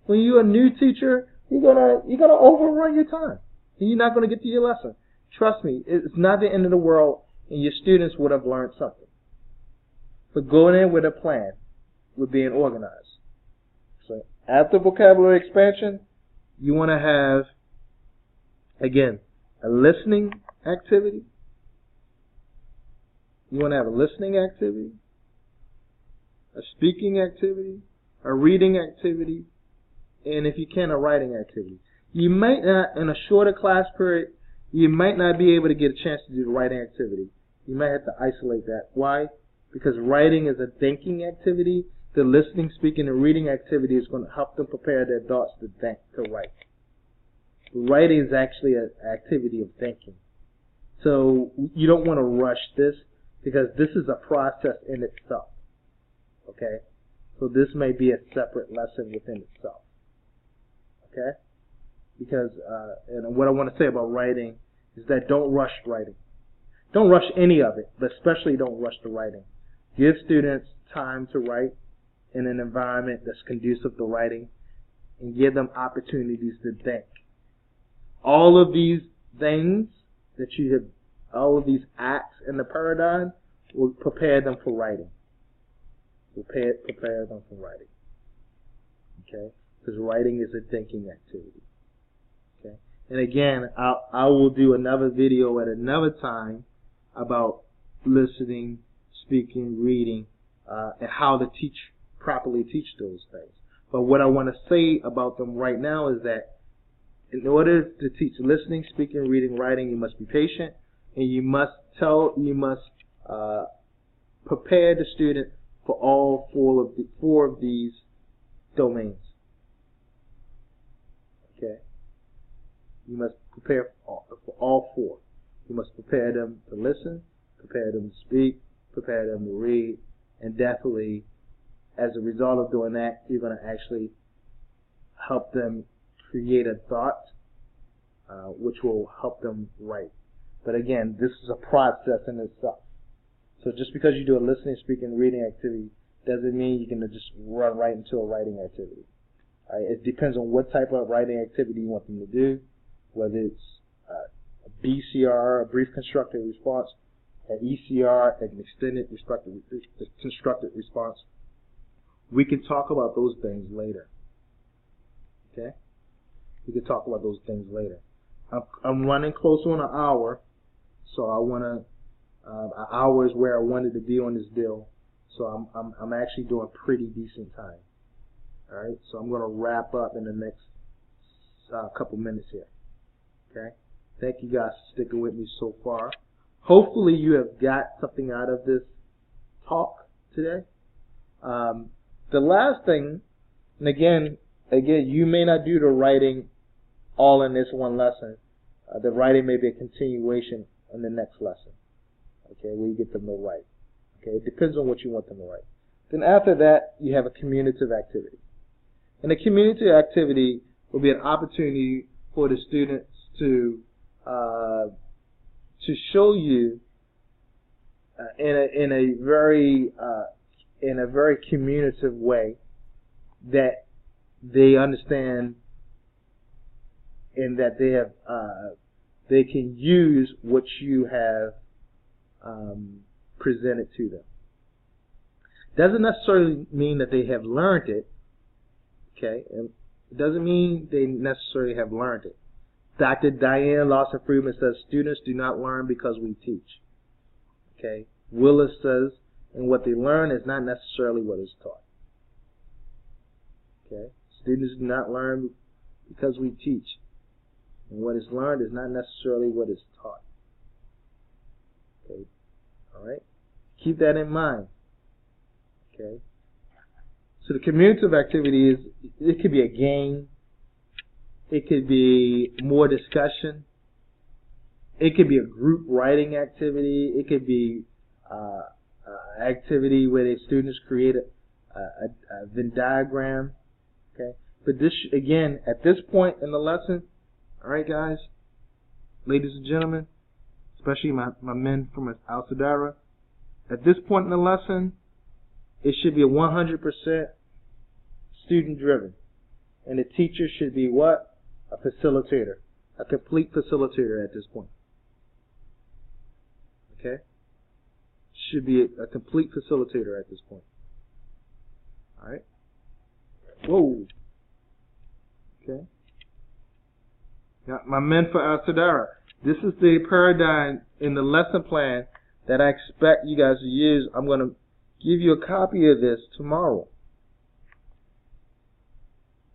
When you're a new teacher, you're gonna overrun your time, and you're not gonna get to your lesson. Trust me, it's not the end of the world, and your students would have learned something. But going in with a plan, with being organized. So After vocabulary expansion, you want to have, again, a listening activity. You want to have a listening activity, a speaking activity, a reading activity, and if you can, a writing activity. You might not, in a shorter class period, you might not be able to get a chance to do the writing activity. You might have to isolate that. Why? Because writing is a thinking activity. The listening, speaking, and reading activity is going to help them prepare their thoughts to think, to write. Writing is actually an activity of thinking. So you don't want to rush this, because this is a process in itself. Okay? So this may be a separate lesson within itself. Okay? Because, and what I want to say about writing is that don't rush writing. Don't rush any of it, but especially don't rush the writing. Give students time to write in an environment that's conducive to writing, and give them opportunities to think. All of these things that you have, all of these acts in the paradigm will prepare them for writing. Prepare them for writing. Okay? Because writing is a thinking activity. Okay? And again, I will do another video at another time about listening, speaking, reading, and how to properly teach those things. But what I want to say about them right now is that in order to teach listening, speaking, reading, writing, you must be patient, and you must prepare the student for all four of these domains. Okay? You must prepare for all four. You must prepare them to listen, prepare them to speak, prepare them to read, and definitely, as a result of doing that, you're going to actually help them create a thought, which will help them write. But again, this is a process in itself. So just because you do a listening, speaking, reading activity doesn't mean you can just run right into a writing activity. All right? It depends on what type of writing activity you want them to do, whether it's a BCR, a brief constructed response, an ECR, an extended constructed response. We can talk about those things later. Okay? We can talk about those things later. I'm running close on an hour, so I want to. An hour is where I wanted to be on this deal, so I'm actually doing pretty decent time. All right, so I'm going to wrap up in the next couple minutes here. Okay, thank you guys for sticking with me so far. Hopefully you have got something out of this talk today. The last thing, and again, you may not do the writing all in this one lesson. The writing may be a continuation in the next lesson. Okay, where you get them to write. Okay, it depends on what you want them to write. Then after that, you have a communicative activity. And a communicative activity will be an opportunity for the students to show you in a very communicative way that they understand and that they have they can use what you have presented to them. Doesn't necessarily mean that they have learned it. Okay, and it doesn't mean they necessarily have learned it. Dr. Diane Lawson-Friedman says students do not learn because we teach. Okay, Willis says, and what they learn is not necessarily what is taught. Okay, students do not learn because we teach, and what is learned is not necessarily what is taught. Okay, all right, keep that in mind. Okay, so the communicative activity is, it could be a game, it could be more discussion, it could be a group writing activity, it could be activity where the students create a Venn diagram. Okay, but this, again, at this point in the lesson, all right, guys, ladies and gentlemen, especially my men from Assadarah, at this point in the lesson, it should be 100% student driven, and the teacher should be what? A facilitator, a complete facilitator at this point. Okay, should be a complete facilitator at this point. All right. Whoa. Okay. Now, my men for Assadarah, this is the paradigm in the lesson plan that I expect you guys to use. I'm going to give you a copy of this tomorrow.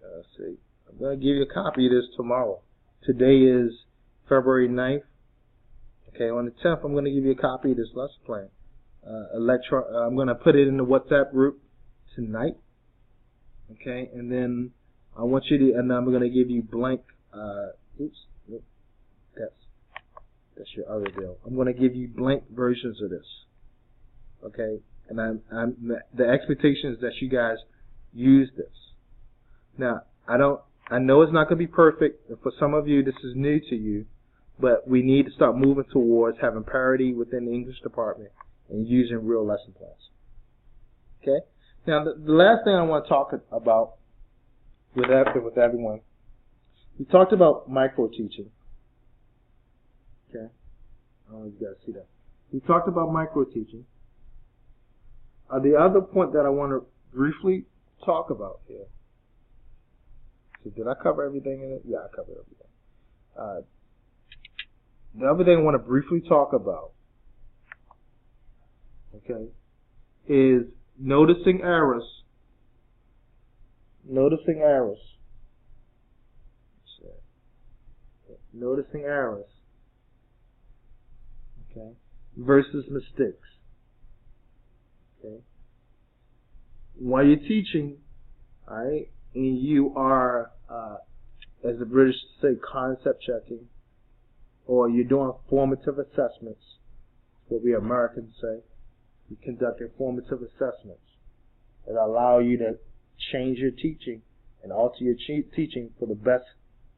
Let's see. I'm going to give you a copy of this tomorrow. Today is February 9th. Okay, on the 10th, I'm going to give you a copy of this lesson plan. I'm going to put it in the WhatsApp group tonight. Okay, and then I want you to, and I'm going to give you blank. Oops, nope, that's your other deal. I'm going to give you blank versions of this. Okay, and the expectation is that you guys use this. Now, I know it's not going to be perfect. For some of you, this is new to you, but we need to start moving towards having parity within the English department and using real lesson plans. Okay. Now, the last thing I want to talk about with everyone, we talked about micro teaching. Okay. I don't know if you guys see that. We talked about micro teaching. The other point that I want to briefly talk about here. So did I cover everything in it? Yeah, I covered everything. The other thing I want to briefly talk about, okay, is noticing errors. Noticing errors. Noticing errors. Okay, versus mistakes. Okay. While you're teaching, all right, and you are, as the British say, concept checking, or you're doing formative assessments, what we Americans say, you conduct formative assessments that allow you to change your teaching and alter your teaching for the best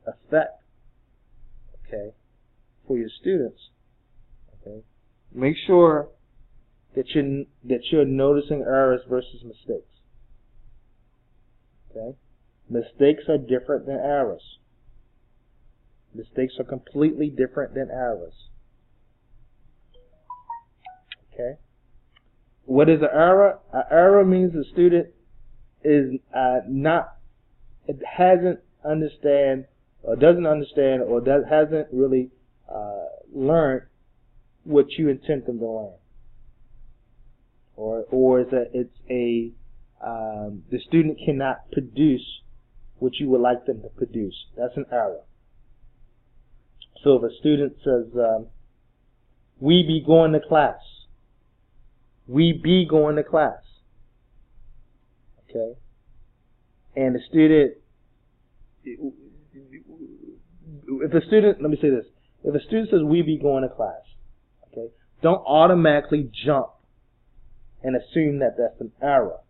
effect, okay, for your students. Okay, make sure that you're noticing errors versus mistakes. Okay, mistakes are different than errors. Mistakes are completely different than errors. Okay, what is an error? An error means the student is hasn't understand or doesn't understand or hasn't really learned what you intend them to learn, or the student cannot produce what you would like them to produce. That's an error. So if a student says, "We be going to class," we be going to class. Okay, and the student, let me say this: if a student says, "We be going to class," okay, don't automatically jump and assume that that's an error.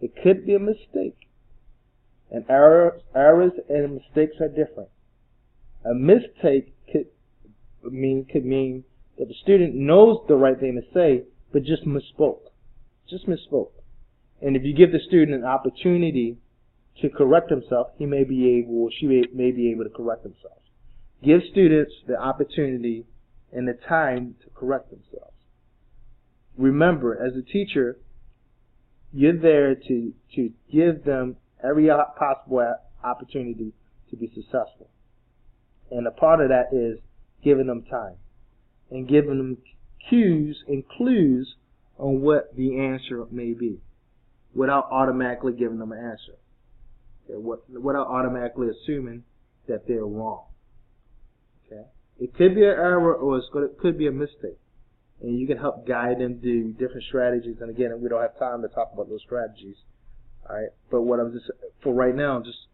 It could be a mistake. And errors and mistakes are different. A mistake could mean that the student knows the right thing to say, but just misspoke. And if you give the student an opportunity to correct himself, he may be able, or she may be able to correct themselves. Give students the opportunity and the time to correct themselves. Remember, as a teacher, you're there to give them every possible opportunity to be successful. And a part of that is giving them time and giving them cues and clues on what the answer may be without automatically giving them an answer. Okay? Without automatically assuming that they're wrong. Okay? It could be an error or it could be a mistake. And you can help guide them through different strategies. And again, we don't have time to talk about those strategies. All right. But what I'm just, for right now, just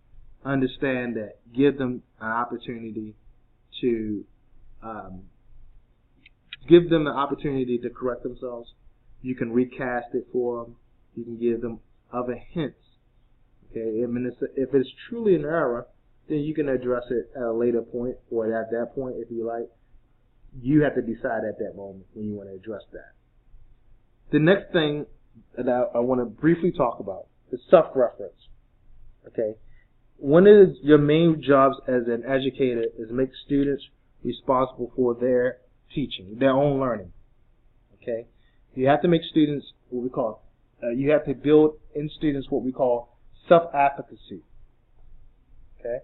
understand that give them an opportunity to correct themselves. You can recast it for them. You can give them other hints. Okay. I mean, if it's truly an error, then you can address it at a later point or at that point if you like. You have to decide at that moment when you want to address that. The next thing that I want to briefly talk about is self-reference. Okay, one of your main jobs as an educator is make students responsible for their teaching, their own learning. Okay, you have to make students what we call, you have to build in students what we call self-efficacy. Okay,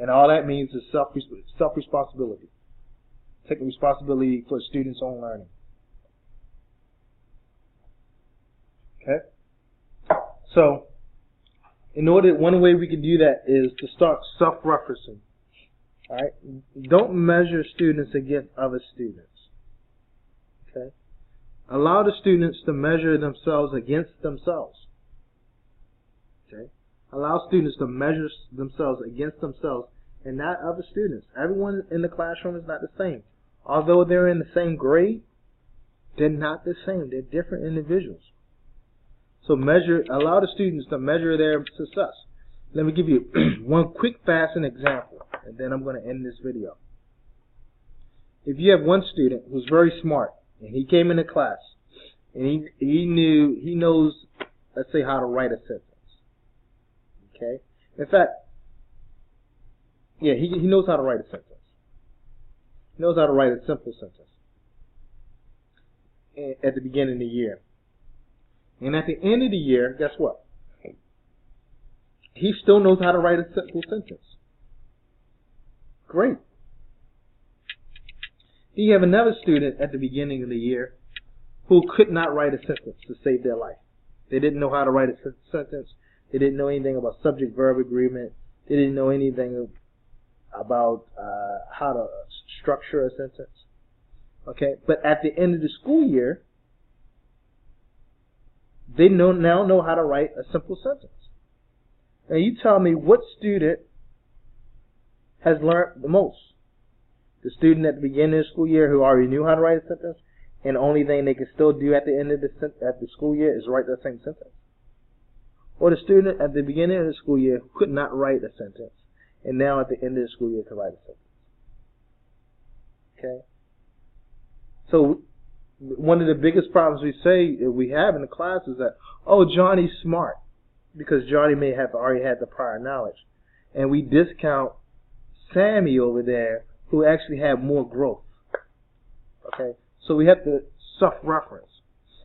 And all that means is self-responsibility. Taking responsibility for the student's own learning. Okay? So, one way we can do that is to start self-referencing. Alright? Don't measure students against other students. Okay? Allow the students to measure themselves against themselves. Okay? Allow students to measure themselves against themselves and not other students. Everyone in the classroom is not the same. Although they're in the same grade, they're not the same. They're different individuals. So allow the students to measure their success. Let me give you one quick, fast example, and then I'm going to end this video. If you have one student who's very smart, and he came into class, and he knows, let's say, how to write a sentence. Okay? In fact, yeah, he knows how to write a sentence. He knows how to write a simple sentence at the beginning of the year. And at the end of the year, guess what? He still knows how to write a simple sentence. Great. You have another student at the beginning of the year who could not write a sentence to save their life. They didn't know how to write a sentence. They didn't know anything about subject-verb agreement. They didn't know anything about how to structure a sentence. Okay, but at the end of the school year, they now know how to write a simple sentence. Now you tell me what student has learned the most? The student at the beginning of the school year who already knew how to write a sentence, and the only thing they can still do at the end of the school year is write that same sentence? Or the student at the beginning of the school year who could not write a sentence, and now at the end of the school year can write a sentence? Okay? So one of the biggest problems we have in the class is that, oh, Johnny's smart, because Johnny may have already had the prior knowledge. And we discount Sammy over there, who actually had more growth. Okay? So we have to self-reference.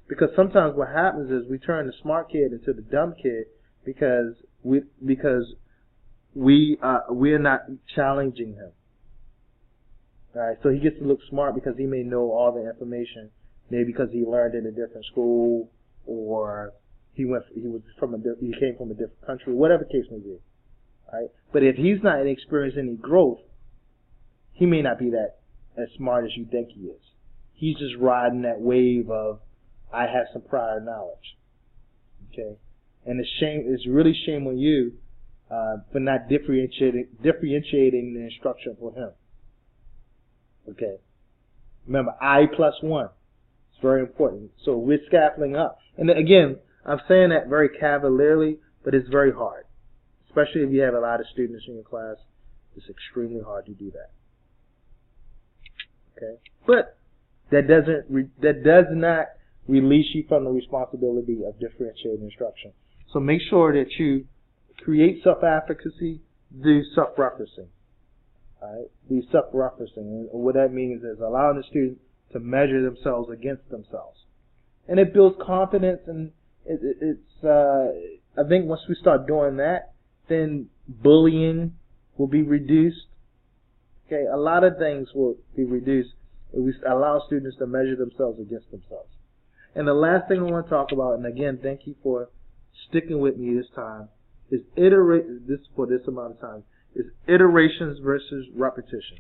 Because sometimes what happens is we turn the smart kid into the dumb kid because we are not challenging him. Alright, so he gets to look smart because he may know all the information, maybe because he learned in a different school, or he came from a different country, whatever the case may be. Alright? But if he's not experiencing any growth, he may not be that as smart as you think he is. He's just riding that wave of, I have some prior knowledge. Okay? And it's really shame on you for not differentiating the instruction for him. Okay? Remember, I plus 1. It's very important. So we're scaffolding up. And again, I'm saying that very cavalierly, but it's very hard. Especially if you have a lot of students in your class. It's extremely hard to do that. Okay? But that does not release you from the responsibility of differentiated instruction. So make sure that you create self-advocacy, do self-referencing. Alright? Do self-referencing. And what that means is allowing the student to measure themselves against themselves. And it builds confidence, and I think once we start doing that, then bullying will be reduced. Okay, a lot of things will be reduced if we allow students to measure themselves against themselves. And the last thing I want to talk about, and again, thank you for sticking with me this time, is for this amount of time, is iterations versus repetitions.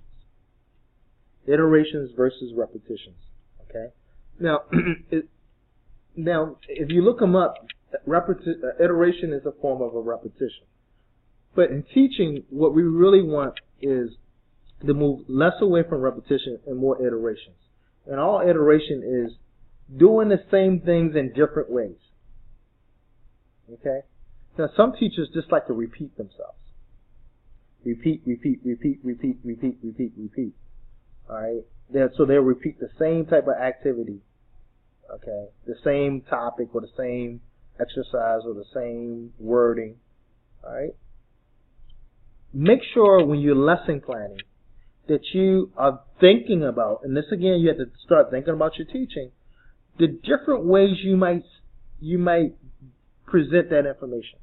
Iterations versus repetitions. Okay. Now, if you look them up, iteration is a form of a repetition. But in teaching, what we really want is to move less away from repetition and more iterations. And all iteration is doing the same things in different ways. Okay? Now, some teachers just like to repeat themselves. Repeat, repeat, repeat, repeat, repeat, repeat, repeat. Alright? So they'll repeat the same type of activity. Okay? The same topic or the same exercise or the same wording. Alright? Make sure when you're lesson planning that you are thinking about, and this again you have to start thinking about your teaching, the different ways you might present that information.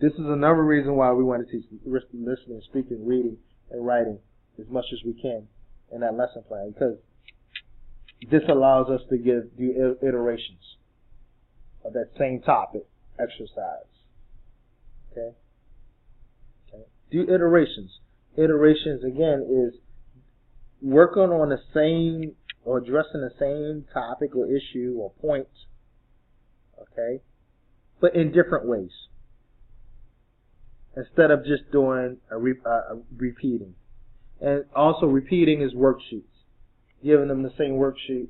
This is another reason why we want to teach listening, speaking, reading, and writing as much as we can in that lesson plan, because this allows us to do iterations of that same topic exercise. Okay? Do iterations. Iterations, again, is working on the same or addressing the same topic or issue or point, okay, but in different ways, instead of just doing repeating. And also repeating is worksheets, giving them the same worksheet